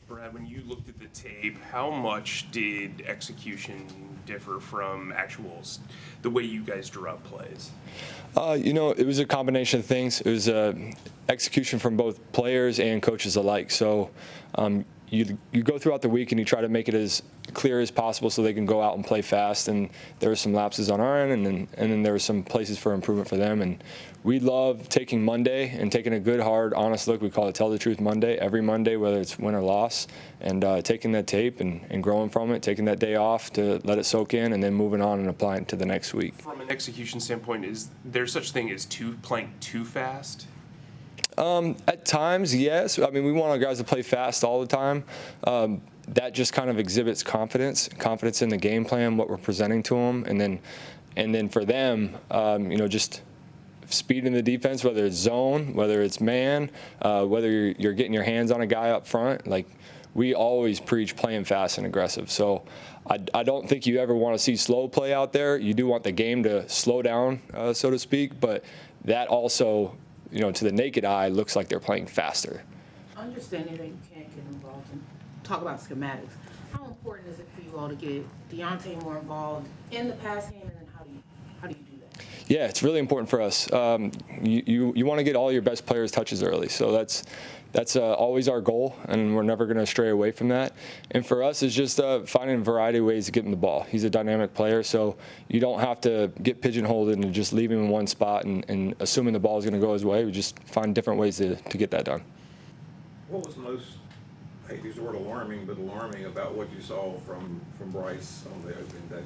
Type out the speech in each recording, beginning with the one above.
Brad, when you looked at the tape, how much did execution differ from the way you guys drew up plays? It was a combination of things. It was execution from both players and coaches alike. So you go throughout the week and you try to make it as clear as possible so they can go out and play fast. And there were some lapses on our end, and then there were some places for improvement for them. And we love taking Monday and taking a good, hard, honest look. We call it Tell the Truth Monday, every Monday, whether it's win or loss, and taking that tape and growing from it, taking that day off to let it soak in, and then moving on and applying it to the next week. From an execution standpoint, is there such thing as playing too fast? At times, yes. I mean, we want our guys to play fast all the time. That just kind of exhibits confidence in the game plan, what we're presenting to them, and then for them, just speed in the defense, whether it's zone, whether it's man, whether you're getting your hands on a guy up front. Like, we always preach playing fast and aggressive. So I don't think you ever want to see slow play out there. You do want the game to slow down, so to speak, but that also, to the naked eye, looks like they're playing faster. Understanding that you can't get involved and talk about schematics, how important is it for you all to get Deontay more involved in the pass game, and then how do you do that? Yeah, it's really important for us. You want to get all your best players touches early, so that's always our goal, and we're never going to stray away from that. And for us, it's just finding a variety of ways to get him the ball. He's a dynamic player, so you don't have to get pigeonholed and just leave him in one spot and assuming the ball is going to go his way. We just find different ways to get that done. What was most, I hate to use the word alarming, but alarming about what you saw from Bryce on the opening day?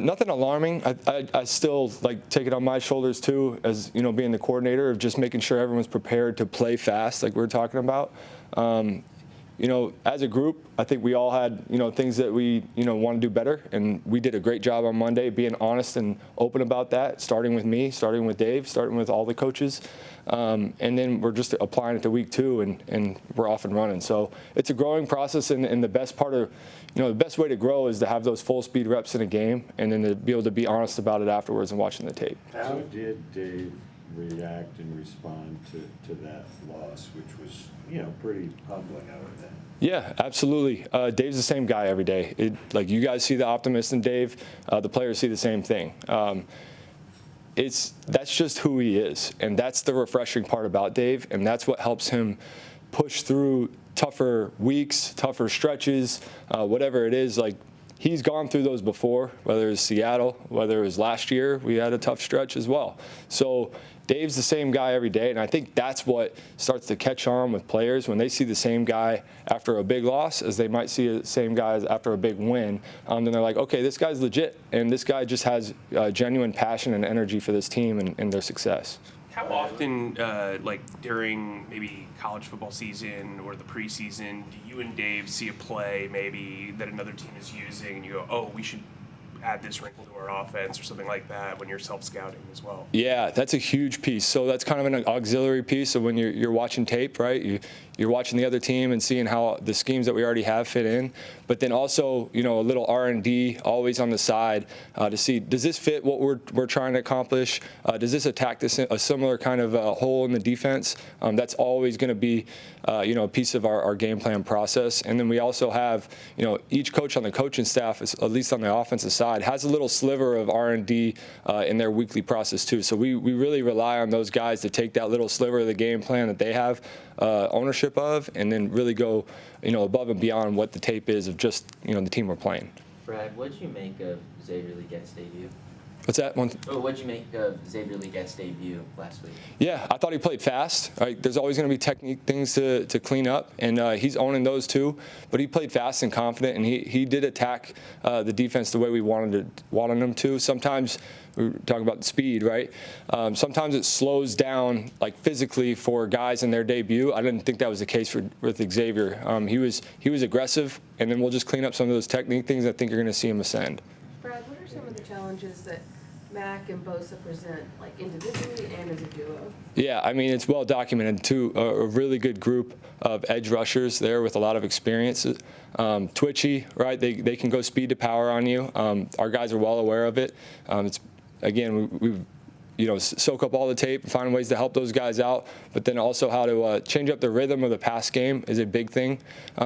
Nothing alarming. I still take it on my shoulders too, as being the coordinator, of just making sure everyone's prepared to play fast, like we're talking about. As a group, I think we all had things that we want to do better, and we did a great job on Monday being honest and open about that. Starting with me, starting with Dave, starting with all the coaches, and then we're just applying it to week 2, and we're off and running. So it's a growing process, and the best part of the best way to grow is to have those full speed reps in a game, and then to be able to be honest about it afterwards and watching the tape. How did Dave react and respond to that loss, which was pretty public, I would think? Yeah, absolutely. Dave's the same guy every day. You guys see the optimist in Dave, the players see the same thing. That's just who he is, and that's the refreshing part about Dave, and that's what helps him push through tougher weeks, tougher stretches, whatever it is. He's gone through those before, whether it's Seattle, whether it was last year, we had a tough stretch as well. So Dave's the same guy every day, and I think that's what starts to catch on with players when they see the same guy after a big loss as they might see the same guy after a big win. Then they're like, okay, this guy's legit, and this guy just has genuine passion and energy for this team and their success. How often, during maybe college football season or the preseason, do you and Dave see a play maybe that another team is using and you go, oh, we should add this wrinkle to our offense or something like that when you're self-scouting as well? Yeah, that's a huge piece. So that's kind of an auxiliary piece. So when you're watching tape, right, you're watching the other team and seeing how the schemes that we already have fit in. But then also, a little R&D always on the side to see, does this fit what we're trying to accomplish? Does this attack a similar kind of hole in the defense? That's always going to be, a piece of our game plan process. And then we also have, each coach on the coaching staff, at least on the offensive side, has a little sliver of R&D in their weekly process too. So we really rely on those guys to take that little sliver of the game plan that they have ownership of, and then really go, above and beyond what the tape is of just, the team we're playing. Brad, what did you make of Xavier Legette's debut? What's that one? What did you make of Xavier Legette's debut last week? Yeah, I thought he played fast. Right? There's always going to be technique things to clean up, and he's owning those too. But he played fast and confident, and he did attack the defense the way we wanted him to. Sometimes we were talking about the speed, right? Sometimes it slows down, physically, for guys in their debut. I didn't think that was the case with Xavier. He was aggressive, and then we'll just clean up some of those technique things. I think you're going to see him ascend. Brad, what are some of the challenges that Mac and Bosa present, individually and as a duo? Yeah, I mean, it's well documented too. A really good group of edge rushers there with a lot of experience. Twitchy, right? They can go speed to power on you. Our guys are well aware of it. It's again, we've soak up all the tape, find ways to help those guys out, but then also how to change up the rhythm of the pass game is a big thing.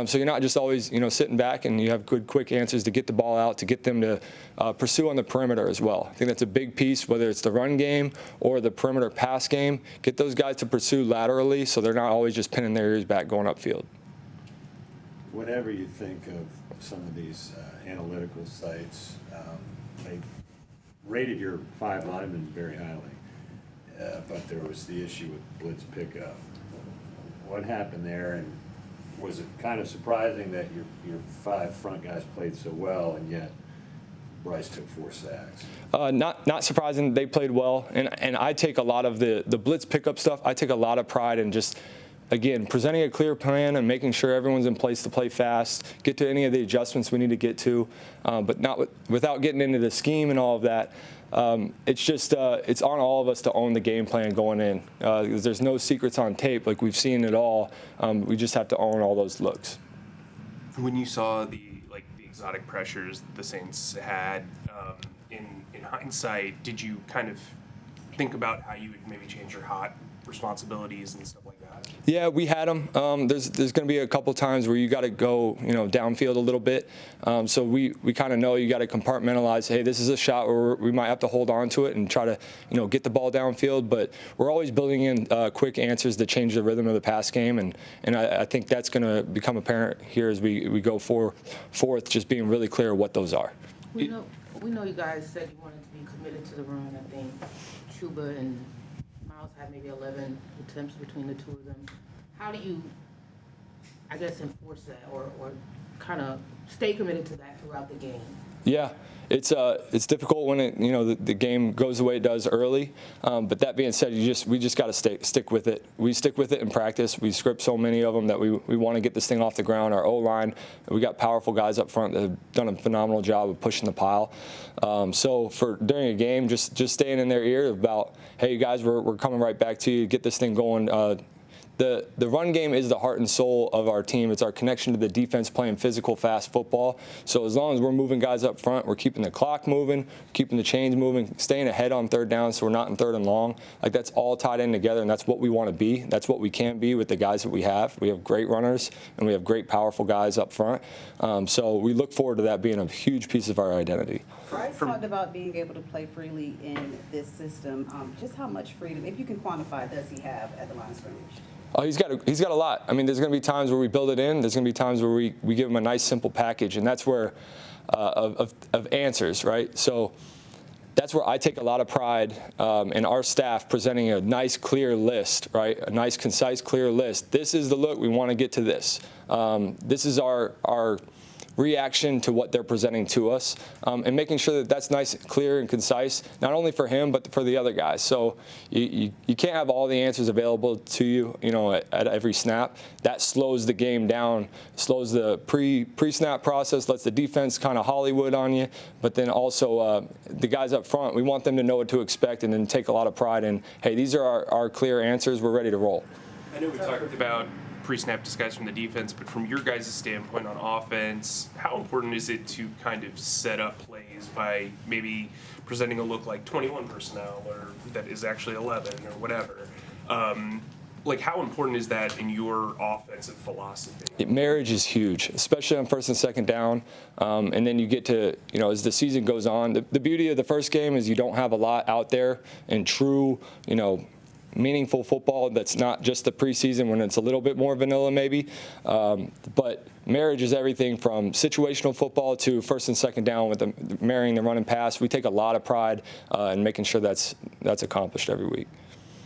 So you're not just always, sitting back and you have good, quick answers to get the ball out, to get them to pursue on the perimeter as well. I think that's a big piece, whether it's the run game or the perimeter pass game. Get those guys to pursue laterally so they're not always just pinning their ears back going upfield. Whenever you think of some of these analytical sites, they rated your 5 linemen very highly, but there was the issue with blitz pickup. What happened there, and was it kind of surprising that your 5 front guys played so well, and yet Bryce took 4 sacks? Not surprising. They played well, and I take a lot of the blitz pickup stuff. I take a lot of pride in just, again, presenting a clear plan and making sure everyone's in place to play fast, get to any of the adjustments we need to get to, but not without getting into the scheme and all of that. It's just it's on all of us to own the game plan going in. Because there's no secrets on tape, like we've seen it all. We just have to own all those looks. When you saw the exotic pressures the Saints had, in hindsight, did you kind of think about how you would maybe change your hot responsibilities and stuff like that? Yeah, we had them. There's going to be a couple times where you got to go, downfield a little bit. So we kind of know you got to compartmentalize. Hey, this is a shot where we might have to hold on to it and try to, get the ball downfield. But we're always building in quick answers to change the rhythm of the pass game, and I think that's going to become apparent here as we go forth, just being really clear what those are. We know you guys said you wanted to be committed to the run. I think Chuba and Miles had maybe 11 attempts between the two of them. How do you, I guess, enforce that or kind of stay committed to that throughout the game? Yeah, it's difficult when the game goes the way it does early. But that being said, we just got to stick with it. We stick with it in practice. We script so many of them that we want to get this thing off the ground. Our O-line, we got powerful guys up front that have done a phenomenal job of pushing the pile. So for during a game, just staying in their ear about, hey, you guys, we're coming right back to you. Get this thing going. The run game is the heart and soul of our team. It's our connection to the defense playing physical, fast football. So as long as we're moving guys up front, we're keeping the clock moving, keeping the chains moving, staying ahead on third down so we're not in 3rd and long. That's all tied in together, and that's what we want to be. That's what we can be with the guys that we have. We have great runners, and we have great, powerful guys up front. So we look forward to that being a huge piece of our identity. Bryce talked about being able to play freely in this system. Just how much freedom, if you can quantify, does he have at the line of scrimmage? Oh, he's got a lot. I mean, there's going to be times where we build it in. There's going to be times where we give him a nice, simple package, and that's where of answers, right? So that's where I take a lot of pride in our staff presenting a nice, clear list, right? A nice, concise, clear list. This is the look. We want to get to this. This is our reaction to what they're presenting to us, and making sure that that's nice, clear, and concise, not only for him, but for the other guys. So you can't have all the answers available to you, at every snap. That slows the game down, slows the pre-snap process, lets the defense kind of Hollywood on you, but then also the guys up front, we want them to know what to expect and then take a lot of pride in, hey, these are our clear answers, we're ready to roll. I know we talked about pre-snap disguise from the defense, but from your guys' standpoint on offense, how important is it to kind of set up plays by maybe presenting a look like 21 personnel or that is actually 11 or whatever? How important is that in your offensive philosophy? Marriage is huge, especially on 1st and 2nd down. And then you get to, as the season goes on, the beauty of the first game is you don't have a lot out there and true, meaningful football that's not just the preseason when it's a little bit more vanilla maybe. But marriage is everything from situational football to 1st and 2nd down with marrying the run and pass. We take a lot of pride in making sure that's accomplished every week.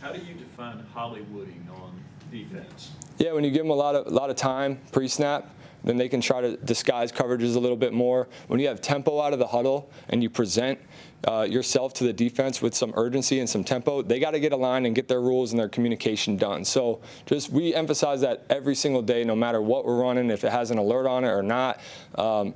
How do you define Hollywooding on defense? Yeah, when you give them a lot of time pre-snap, then they can try to disguise coverages a little bit more. When you have tempo out of the huddle and you present yourself to the defense with some urgency and some tempo, they got to get aligned and get their rules and their communication done. So we emphasize that every single day, no matter what we're running, if it has an alert on it or not.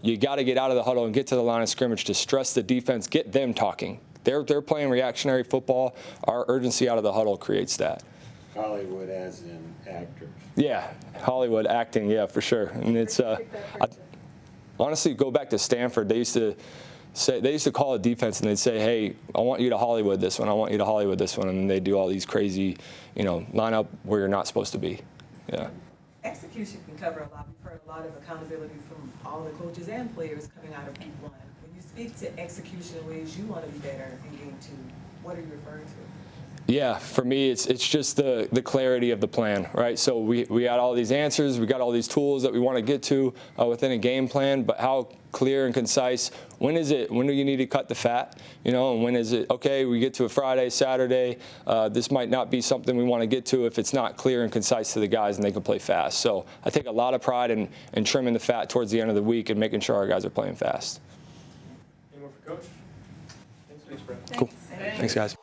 You got to get out of the huddle and get to the line of scrimmage to stress the defense, get them talking. They're playing reactionary football. Our urgency out of the huddle creates that. Hollywood as in actors. Yeah, Hollywood acting, yeah, for sure. And it's honestly, go back to Stanford. They used to they used to call a defense and they'd say, hey, I want you to Hollywood this one. I want you to Hollywood this one. And they do all these crazy, line up where you're not supposed to be. Yeah. Execution can cover a lot. We've heard a lot of accountability from all the coaches and players coming out of week 1. When you speak to execution in ways you want to be better in game 2, what are you referring to? Yeah, for me, it's just the clarity of the plan, right? So we got all these answers, we got all these tools that we want to get to within a game plan, but how clear and concise, when do you need to cut the fat, and when is it, okay, we get to a Friday, Saturday, this might not be something we want to get to if it's not clear and concise to the guys and they can play fast. So I take a lot of pride in trimming the fat towards the end of the week and making sure our guys are playing fast. Any more for Coach? Thanks, Brett. Cool. Thanks, guys.